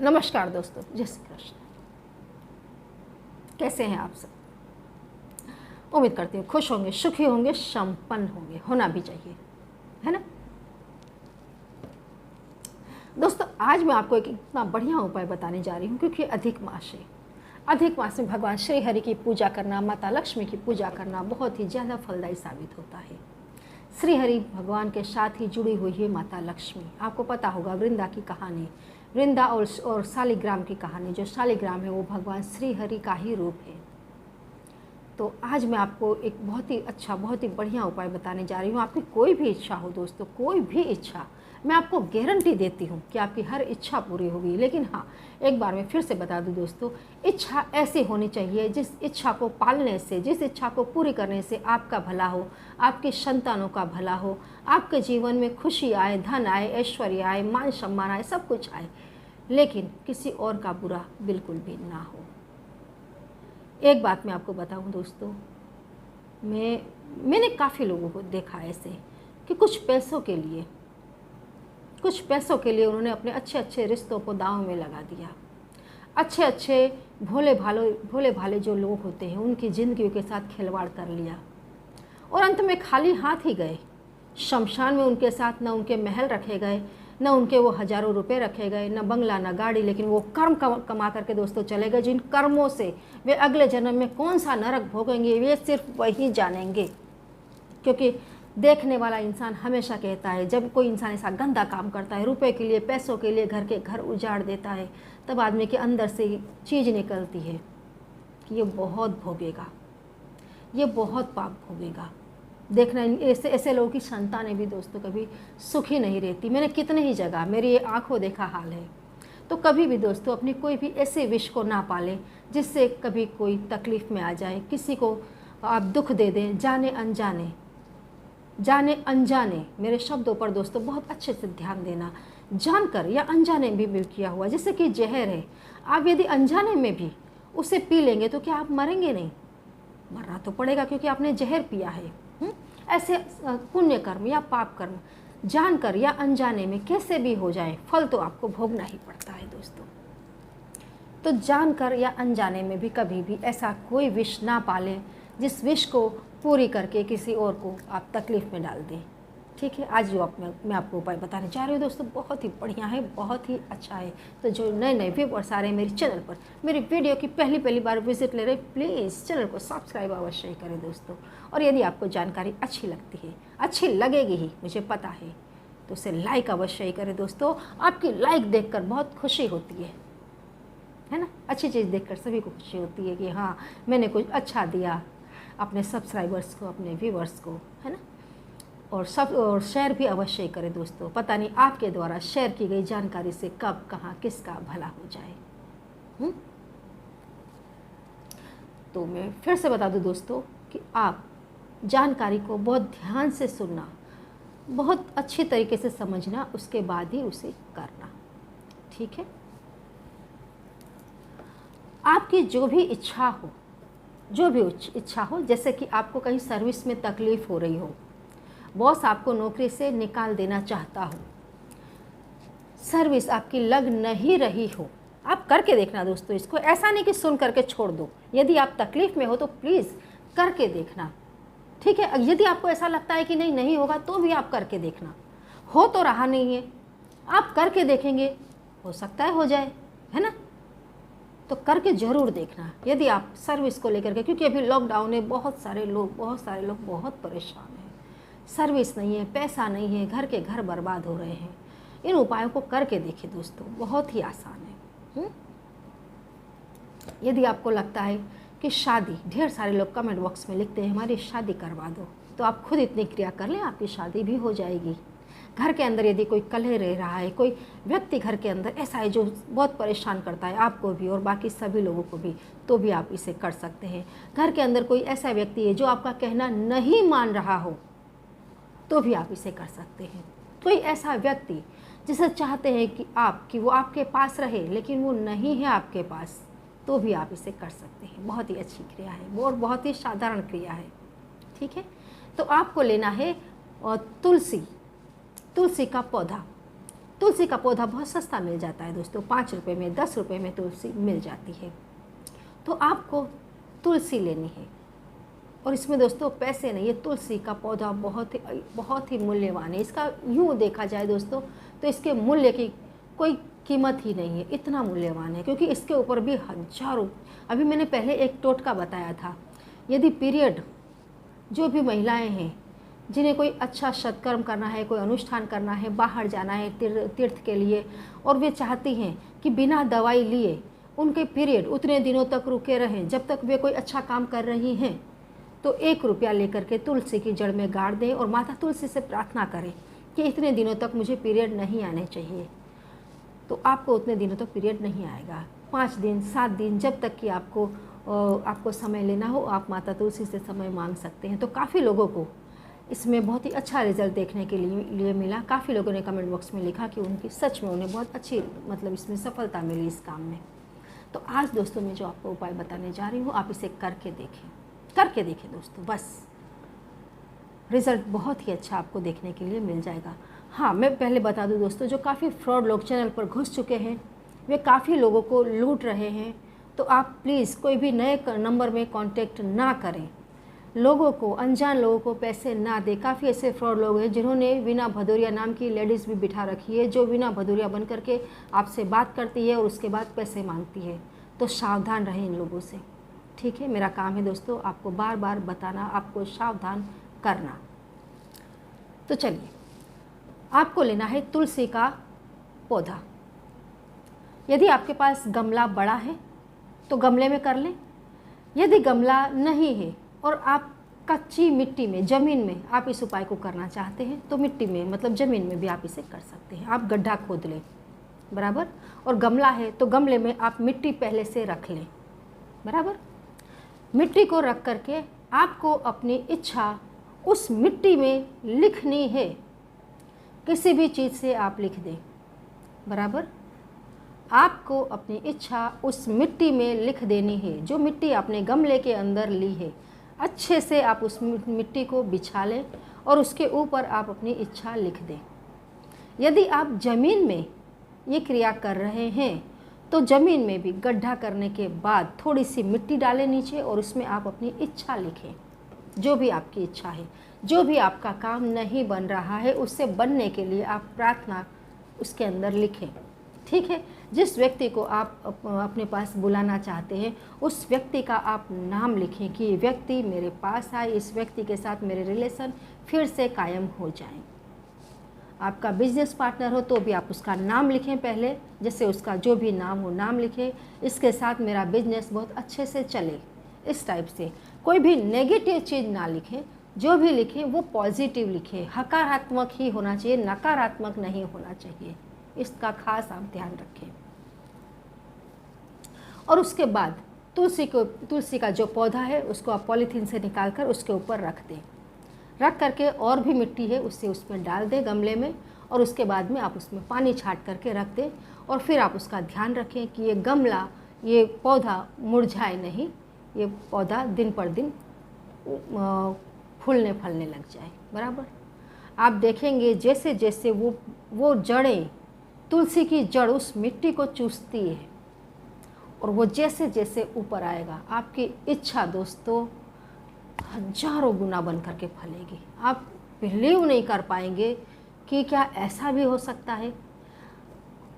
नमस्कार दोस्तों, जय श्री कृष्ण। कैसे हैं आप सब? उम्मीद करती हूँ खुश होंगे, सुखी होंगे, संपन्न होंगे, होना भी चाहिए, है ना दोस्तों। आज मैं आपको एक इतना बढ़िया उपाय बताने जा रही हूँ, क्योंकि अधिक मास है। अधिक मास में भगवान श्री हरि की पूजा करना, माता लक्ष्मी की पूजा करना बहुत ही ज़्यादा फलदायी साबित होता है। श्री हरि भगवान के साथ ही जुड़ी हुई है माता लक्ष्मी। आपको पता होगा वृंदा की कहानी, वृंदा और शालिग्राम की कहानी। जो शालिग्राम है वो भगवान श्री हरि का ही रूप है। तो आज मैं आपको एक बहुत ही अच्छा, बहुत ही बढ़िया उपाय बताने जा रही हूँ। आपकी कोई भी इच्छा हो दोस्तों, कोई भी इच्छा, मैं आपको गारंटी देती हूँ कि आपकी हर इच्छा पूरी होगी। लेकिन हाँ, एक बार मैं फिर से बता दूँ दोस्तों, इच्छा ऐसी होनी चाहिए जिस इच्छा को पालने से, जिस इच्छा को पूरी करने से आपका भला हो, आपके संतानों का भला हो, आपके जीवन में खुशी आए, धन आए, ऐश्वर्य आए, मान सम्मान आए, सब कुछ आए, लेकिन किसी और का बुरा बिल्कुल भी ना हो। एक बात मैं आपको बताऊं दोस्तों, मैंने काफ़ी लोगों को देखा ऐसे कि कुछ पैसों के लिए उन्होंने अपने अच्छे अच्छे रिश्तों को दांव में लगा दिया। अच्छे अच्छे भोले भाले जो लोग होते हैं उनकी ज़िंदगियों के साथ खिलवाड़ कर लिया और अंत में खाली हाथ ही गए। शमशान में उनके साथ न उनके महल रखे गए, न उनके वो हज़ारों रुपए रखे गए, न बंगला न गाड़ी, लेकिन वो कर्म कमा करके दोस्तों चले गए, जिन कर्मों से वे अगले जन्म में कौन सा नरक भोगेंगे वे सिर्फ वही जानेंगे। क्योंकि देखने वाला इंसान हमेशा कहता है, जब कोई इंसान ऐसा गंदा काम करता है, रुपए के लिए, पैसों के लिए घर उजाड़ देता है, तब आदमी के अंदर से चीज़ निकलती है कि ये बहुत भोगेगा, ये बहुत पाप भोगेगा। देखना, ऐसे लोगों की संतानें भी दोस्तों कभी सुखी नहीं रहती। मैंने कितने ही जगह मेरी आंखों देखा हाल है। तो कभी भी दोस्तों अपनी कोई भी ऐसे विष को ना पालें जिससे कभी कोई तकलीफ़ में आ जाए, किसी को आप दुख दे दें, जाने अनजाने। मेरे शब्दों पर दोस्तों बहुत अच्छे से ध्यान देना। जानकर या अनजाने भी किया हुआ, जैसे कि जहर है, आप यदि अनजाने में भी उसे पी लेंगे तो क्या आप मरेंगे नहीं? मरना तो पड़ेगा, क्योंकि आपने जहर पिया है। ऐसे पुण्य कर्म या पाप कर्म जानकर या अनजाने में कैसे भी हो जाए, फल तो आपको भोगना ही पड़ता है दोस्तों। तो जानकर या अनजाने में भी कभी भी ऐसा कोई विष ना पालें जिस विष को पूरी करके किसी और को आप तकलीफ़ में डाल दें। ठीक है, आज जो मैं आपको उपाय बताने जा रही हूँ दोस्तों, बहुत ही बढ़िया है, बहुत ही अच्छा है। तो जो नए व्यूअर्स आ रहे हैं मेरे चैनल पर, मेरी वीडियो की पहली बार विजिट ले रहे, प्लीज़ चैनल को सब्सक्राइब अवश्य करें दोस्तों। और यदि आपको जानकारी अच्छी लगती है, अच्छी लगेगी ही मुझे पता है, तो उसे लाइक अवश्य करें दोस्तों। आपकी लाइक देखकर बहुत खुशी होती है ना। अच्छी चीज़ देखकर सभी को खुशी होती है कि हाँ, मैंने कुछ अच्छा दिया अपने सब्सक्राइबर्स को, अपने व्यूअर्स को, है ना। और शेयर भी अवश्य करें दोस्तों। पता नहीं आपके द्वारा शेयर की गई जानकारी से कब कहाँ किसका भला हो जाए। तो मैं फिर से बता दूं दोस्तों कि आप जानकारी को बहुत ध्यान से सुनना, बहुत अच्छी तरीके से समझना, उसके बाद ही उसे करना। ठीक है, आपकी जो भी इच्छा हो, जैसे कि आपको कहीं सर्विस में तकलीफ़ हो रही हो, बॉस आपको नौकरी से निकाल देना चाहता हो, सर्विस आपकी लग नहीं रही हो, आप करके देखना दोस्तों इसको। ऐसा नहीं कि सुन करके छोड़ दो। यदि आप तकलीफ़ में हो तो प्लीज़ करके देखना। ठीक है, यदि आपको ऐसा लगता है कि नहीं होगा तो भी आप करके देखना। हो तो रहा नहीं है, आप करके देखेंगे, हो सकता है हो जाए, है ना। तो करके ज़रूर देखना यदि आप सर्विस को लेकर के, क्योंकि अभी लॉकडाउन है, बहुत सारे लोग बहुत परेशान हैं। सर्विस नहीं है, पैसा नहीं है, घर के घर बर्बाद हो रहे हैं। इन उपायों को करके देखिए दोस्तों, बहुत ही आसान है। यदि आपको लगता है कि शादी, ढेर सारे लोग कमेंट बॉक्स में लिखते हैं हमारी शादी करवा दो, तो आप खुद इतनी क्रिया कर लें, आपकी शादी भी हो जाएगी। घर के अंदर यदि कोई कलह रह रहा है, कोई व्यक्ति घर के अंदर ऐसा है जो बहुत परेशान करता है आपको भी और बाकी सभी लोगों को भी, तो भी आप इसे कर सकते हैं। घर के अंदर कोई ऐसा व्यक्ति है जो आपका कहना नहीं मान रहा हो, तो भी आप इसे कर सकते हैं। कोई ऐसा व्यक्ति जिसे चाहते हैं कि वो आपके पास रहे, लेकिन वो नहीं है आपके पास, तो भी आप इसे कर सकते हैं। बहुत ही अच्छी क्रिया है वो और बहुत ही साधारण क्रिया है। ठीक है, तो आपको लेना है तुलसी का पौधा। तुलसी का पौधा बहुत सस्ता मिल जाता है दोस्तों, 5 रुपये में, 10 रुपये में तुलसी मिल जाती है। तो आपको तुलसी लेनी है, और इसमें दोस्तों पैसे नहीं, ये तुलसी का पौधा बहुत ही मूल्यवान है। इसका यूँ देखा जाए दोस्तों तो इसके मूल्य की कोई कीमत ही नहीं है, इतना मूल्यवान है, क्योंकि इसके ऊपर भी हजारों, अभी मैंने पहले एक टोटका बताया था, यदि पीरियड जो भी महिलाएं हैं जिन्हें कोई अच्छा सत्कर्म करना है, कोई अनुष्ठान करना है, बाहर जाना है तीर्थ के लिए, और वे चाहती हैं कि बिना दवाई लिए उनके पीरियड उतने दिनों तक रुके रहें जब तक वे कोई अच्छा काम कर रही हैं, तो 1 रुपया लेकर के तुलसी की जड़ में गाड़ दें और माता तुलसी से प्रार्थना करें कि इतने दिनों तक मुझे पीरियड नहीं आने चाहिए। तो आपको उतने दिनों तक पीरियड नहीं आएगा। 5 दिन 7 दिन जब तक कि आपको समय लेना हो, आप माता तुलसी से समय मांग सकते हैं। तो काफ़ी लोगों को इसमें बहुत ही अच्छा रिजल्ट देखने के लिए मिला। काफ़ी लोगों ने कमेंट बॉक्स में लिखा कि उनकी सच में उन्हें बहुत अच्छी इसमें सफलता मिली इस काम में। तो आज दोस्तों मैं जो आपको उपाय बताने जा रही हूँ, आप इसे करके देखें दोस्तों, बस रिज़ल्ट बहुत ही अच्छा आपको देखने के लिए मिल जाएगा। हाँ, मैं पहले बता दूं दोस्तों, जो काफ़ी फ्रॉड लोग चैनल पर घुस चुके हैं, वे काफ़ी लोगों को लूट रहे हैं, तो आप प्लीज़ कोई भी नए नंबर में कांटेक्ट ना करें, लोगों को, अनजान लोगों को पैसे ना दें। काफ़ी ऐसे फ्रॉड लोग हैं जिन्होंने वीना भदौरिया नाम की लेडीज़ भी बिठा रखी है, जो वीना भदौरिया बन करके आपसे बात करती है और उसके बाद पैसे मांगती है। तो सावधान रहें इन लोगों से। ठीक है, मेरा काम है दोस्तों आपको बार बार बताना, आपको सावधान करना। तो चलिए, आपको लेना है तुलसी का पौधा। यदि आपके पास गमला बड़ा है तो गमले में कर लें। यदि गमला नहीं है और आप कच्ची मिट्टी में, ज़मीन में आप इस उपाय को करना चाहते हैं, तो मिट्टी में ज़मीन में भी आप इसे कर सकते हैं। आप गड्ढा खोद लें बराबर, और गमला है तो गमले में आप मिट्टी पहले से रख लें बराबर। मिट्टी को रख करके आपको अपनी इच्छा उस मिट्टी में लिखनी है। किसी भी चीज़ से आप लिख दें बराबर। आपको अपनी इच्छा उस मिट्टी में लिख देनी है। जो मिट्टी आपने गमले के अंदर ली है, अच्छे से आप उस मिट्टी को बिछा लें और उसके ऊपर आप अपनी इच्छा लिख दें। यदि आप ज़मीन में ये क्रिया कर रहे हैं तो ज़मीन में भी गड्ढा करने के बाद थोड़ी सी मिट्टी डालें नीचे और उसमें आप अपनी इच्छा लिखें, जो भी आपकी इच्छा है। जो भी आपका काम नहीं बन रहा है, उससे बनने के लिए आप प्रार्थना उसके अंदर लिखें। ठीक है, जिस व्यक्ति को आप अपने पास बुलाना चाहते हैं, उस व्यक्ति का आप नाम लिखें कि ये व्यक्ति मेरे पास आए, इस व्यक्ति के साथ मेरे रिलेशन फिर से कायम हो जाएं। आपका बिजनेस पार्टनर हो तो भी आप उसका नाम लिखें पहले, जैसे उसका जो भी नाम हो नाम लिखें, इसके साथ मेरा बिजनेस बहुत अच्छे से चले, इस टाइप से। कोई भी नेगेटिव चीज़ ना लिखें, जो भी लिखें वो पॉजिटिव लिखें, सकारात्मक ही होना चाहिए, नकारात्मक नहीं होना चाहिए। इसका खास आप ध्यान रखें। और उसके बाद तुलसी का जो पौधा है उसको आप पॉलीथीन से निकाल कर उसके ऊपर रख दें। रख करके और भी मिट्टी है उससे उसमें डाल दें गमले में, और उसके बाद में आप उसमें पानी छाट करके रख दें। और फिर आप उसका ध्यान रखें कि ये गमला, ये पौधा मुरझाए नहीं, ये पौधा दिन पर दिन फूलने फलने लग जाए बराबर। आप देखेंगे जैसे जैसे वो जड़ें, तुलसी की जड़ उस मिट्टी को चूसती है और वो जैसे जैसे ऊपर आएगा, आपकी इच्छा दोस्तों हजारों गुना बन करके फलेगी। आप बिलीव नहीं कर पाएंगे कि क्या ऐसा भी हो सकता है।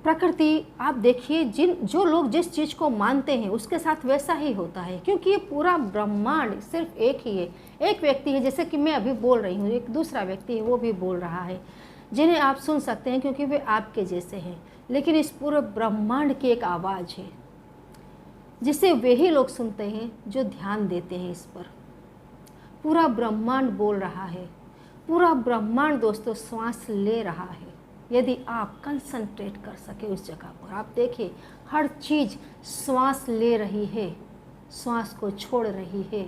प्रकृति, आप देखिए, जो लोग जिस चीज़ को मानते हैं उसके साथ वैसा ही होता है, क्योंकि ये पूरा ब्रह्मांड सिर्फ एक ही है। एक व्यक्ति है, जैसे कि मैं अभी बोल रही हूँ, एक दूसरा व्यक्ति है वो भी बोल रहा है, जिन्हें आप सुन सकते हैं क्योंकि वे आपके जैसे हैं। लेकिन इस पूरे ब्रह्मांड की एक आवाज़ है जिसे वही लोग सुनते हैं जो ध्यान देते हैं इस पर। पूरा ब्रह्मांड बोल रहा है, पूरा ब्रह्मांड दोस्तों श्वास ले रहा है। यदि आप कंसंट्रेट कर सके उस जगह पर, आप देखिए हर चीज़ श्वास ले रही है, श्वास को छोड़ रही है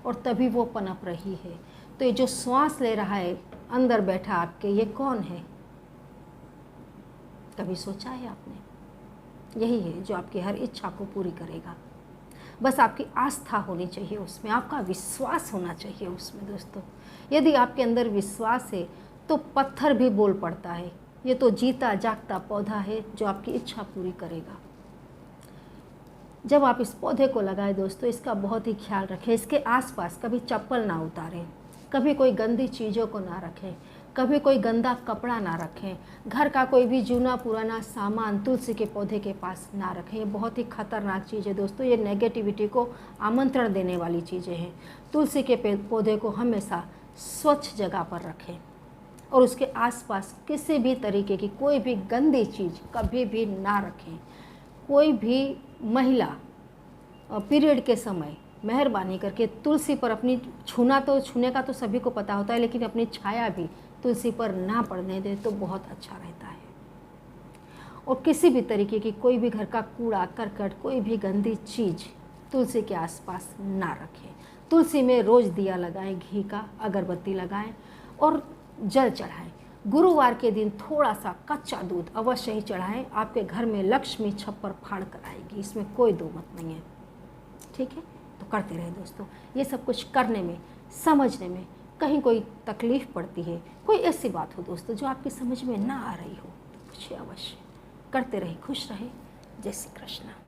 और तभी वो पनप रही है। तो ये जो श्वास ले रहा है अंदर बैठा आपके, ये कौन है? कभी सोचा है आपने? यही है जो आपकी हर इच्छा को पूरी करेगा। बस आपकी आस्था होनी चाहिए उसमें, आपका विश्वास होना चाहिए उसमें दोस्तों। यदि आपके अंदर विश्वास है तो पत्थर भी बोल पड़ता है। ये तो जीता जागता पौधा है जो आपकी इच्छा पूरी करेगा। जब आप इस पौधे को लगाएं दोस्तों, इसका बहुत ही ख्याल रखें। इसके आसपास कभी चप्पल ना उतारें, कभी कोई गंदी चीज़ों को ना रखें, कभी कोई गंदा कपड़ा ना रखें, घर का कोई भी जूना पुराना सामान तुलसी के पौधे के पास ना रखें। ये बहुत ही खतरनाक चीज़ है दोस्तों, ये नेगेटिविटी को आमंत्रण देने वाली चीज़ें हैं। तुलसी के पौधे को हमेशा स्वच्छ जगह पर रखें और उसके आसपास किसी भी तरीके की कोई भी गंदी चीज़ कभी भी ना रखें। कोई भी महिला पीरियड के समय मेहरबानी करके तुलसी पर अपनी छूने का तो सभी को पता होता है, लेकिन अपनी छाया भी तुलसी पर ना पड़ने दे तो बहुत अच्छा रहता है। और किसी भी तरीके की कोई भी घर का कूड़ा करकट, कोई भी गंदी चीज़ तुलसी के आसपास ना रखें। तुलसी में रोज़ दिया लगाएं, घी का अगरबत्ती लगाएं और जल चढ़ाएं। गुरुवार के दिन थोड़ा सा कच्चा दूध अवश्य ही चढ़ाएं। आपके घर में लक्ष्मी छप्पर फाड़ कर आएगी, इसमें कोई दो मत नहीं है। ठीक है, तो करते रहे दोस्तों। ये सब कुछ करने में, समझने में कहीं कोई तकलीफ़ पड़ती है, कोई ऐसी बात हो दोस्तों जो आपकी समझ में ना आ रही हो, तो पूछिए अवश्य। करते रहे, खुश रहे। जय श्री कृष्ण।